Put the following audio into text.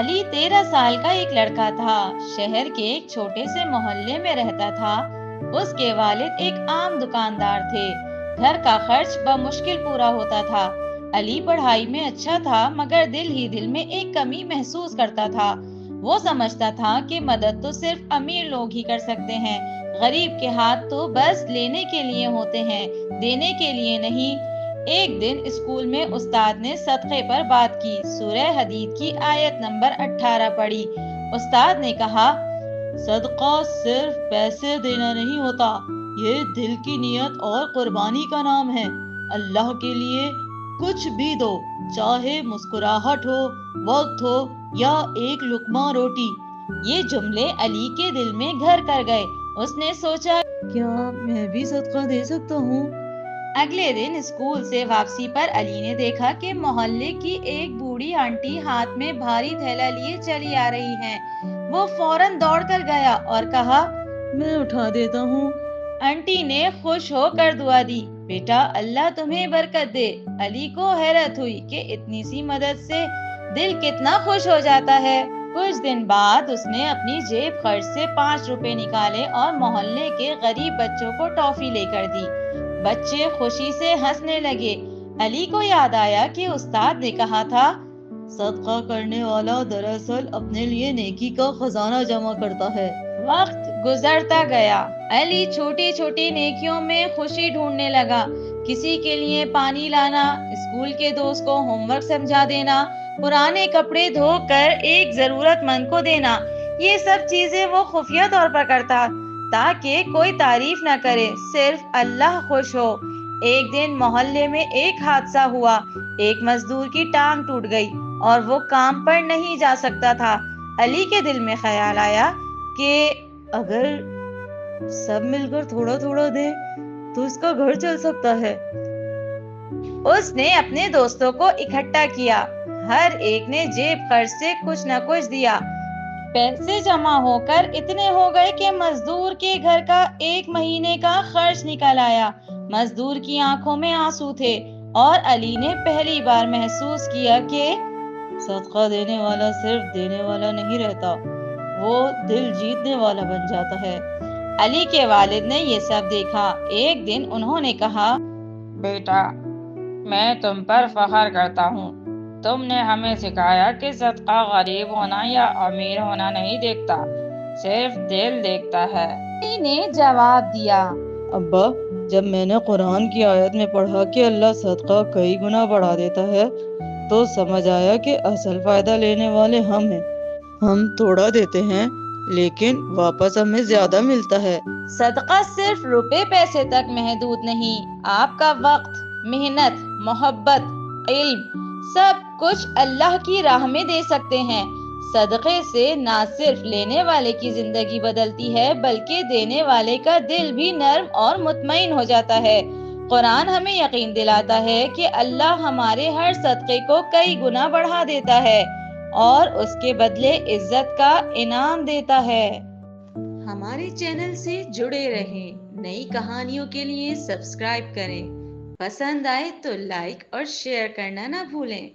علی 13 سال کا ایک لڑکا تھا، شہر کے ایک چھوٹے سے محلے میں رہتا تھا۔ اس کے والد ایک عام دکاندار تھے، گھر کا خرچ بمشکل پورا ہوتا تھا۔ علی پڑھائی میں اچھا تھا مگر دل ہی دل میں ایک کمی محسوس کرتا تھا۔ وہ سمجھتا تھا کہ مدد تو صرف امیر لوگ ہی کر سکتے ہیں، غریب کے ہاتھ تو بس لینے کے لیے ہوتے ہیں، دینے کے لیے نہیں۔ ایک دن اسکول میں استاد نے صدقے پر بات کی، سورہ حدید کی آیت نمبر 18 پڑھی۔ استاد نے کہا، صدقہ صرف پیسے دینا نہیں ہوتا، یہ دل کی نیت اور قربانی کا نام ہے۔ اللہ کے لیے کچھ بھی دو، چاہے مسکراہٹ ہو، وقت ہو یا ایک لقمہ روٹی۔ یہ جملے علی کے دل میں گھر کر گئے۔ اس نے سوچا، کیا میں بھی صدقہ دے سکتا ہوں؟ اگلے دن اسکول سے واپسی پر علی نے دیکھا کہ محلے کی ایک بوڑھی آنٹی ہاتھ میں بھاری تھیلا لیے چلی آ رہی ہیں۔ وہ فوراً دوڑ کر گیا اور کہا، میں اٹھا دیتا ہوں۔ آنٹی نے خوش ہو کر دعا دی، بیٹا اللہ تمہیں برکت دے۔ علی کو حیرت ہوئی کہ اتنی سی مدد سے دل کتنا خوش ہو جاتا ہے۔ کچھ دن بعد اس نے اپنی جیب خرچ سے 5 روپے نکالے اور محلے کے غریب بچوں کو ٹافی لے کر دی۔ بچے خوشی سے ہنسنے لگے۔ علی کو یاد آیا کہ استاد نے کہا تھا، صدقہ کرنے والا دراصل اپنے لیے نیکی کا خزانہ جمع کرتا ہے۔ وقت گزرتا گیا، علی چھوٹی چھوٹی نیکیوں میں خوشی ڈھونڈنے لگا۔ کسی کے لیے پانی لانا، اسکول کے دوست کو ہوم ورک سمجھا دینا، پرانے کپڑے دھو کر ایک ضرورت مند کو دینا، یہ سب چیزیں وہ خفیہ طور پر کرتا تاکہ کوئی تعریف نہ کرے، صرف اللہ خوش ہو۔ ایک دن محلے میں ایک حادثہ ہوا، ایک مزدور کی ٹانگ ٹوٹ گئی اور وہ کام پر نہیں جا سکتا تھا۔ علی کے دل میں خیال آیا کہ اگر سب مل کر تھوڑا تھوڑا دے تو اس کا گھر چل سکتا ہے۔ اس نے اپنے دوستوں کو اکٹھا کیا، ہر ایک نے جیب خرچ سے کچھ نہ کچھ دیا۔ پیسے جمع ہو کر اتنے ہو گئے کہ مزدور کے گھر کا 1 مہینے کا خرچ نکل آیا۔ مزدور کی آنکھوں میں آنسو تھے اور علی نے پہلی بار محسوس کیا کہ صدقہ دینے والا صرف دینے والا نہیں رہتا، وہ دل جیتنے والا بن جاتا ہے۔ علی کے والد نے یہ سب دیکھا۔ ایک دن انہوں نے کہا، بیٹا میں تم پر فخر کرتا ہوں، تم نے ہمیں سکھایا کہ صدقہ غریب ہونا یا امیر ہونا نہیں دیکھتا، صرف دل دیکھتا ہے۔ علی نے جواب دیا، ابا جب میں نے قرآن کی آیت میں پڑھا کہ اللہ صدقہ کئی گنا بڑھا دیتا ہے تو سمجھ آیا کہ اصل فائدہ لینے والے ہم ہیں۔ ہم تھوڑا دیتے ہیں لیکن واپس ہمیں زیادہ ملتا ہے۔ صدقہ صرف روپے پیسے تک محدود نہیں، آپ کا وقت، محنت، محبت، علم، سب کچھ اللہ کی راہ میں دے سکتے ہیں۔ صدقے سے نہ صرف لینے والے کی زندگی بدلتی ہے بلکہ دینے والے کا دل بھی نرم اور مطمئن ہو جاتا ہے۔ قرآن ہمیں یقین دلاتا ہے کہ اللہ ہمارے ہر صدقے کو کئی گنا بڑھا دیتا ہے اور اس کے بدلے عزت کا انعام دیتا ہے۔ ہمارے چینل سے جڑے رہیں، نئی کہانیوں کے لیے سبسکرائب کریں، پسند آئے تو لائک اور شیئر کرنا نہ بھولیں۔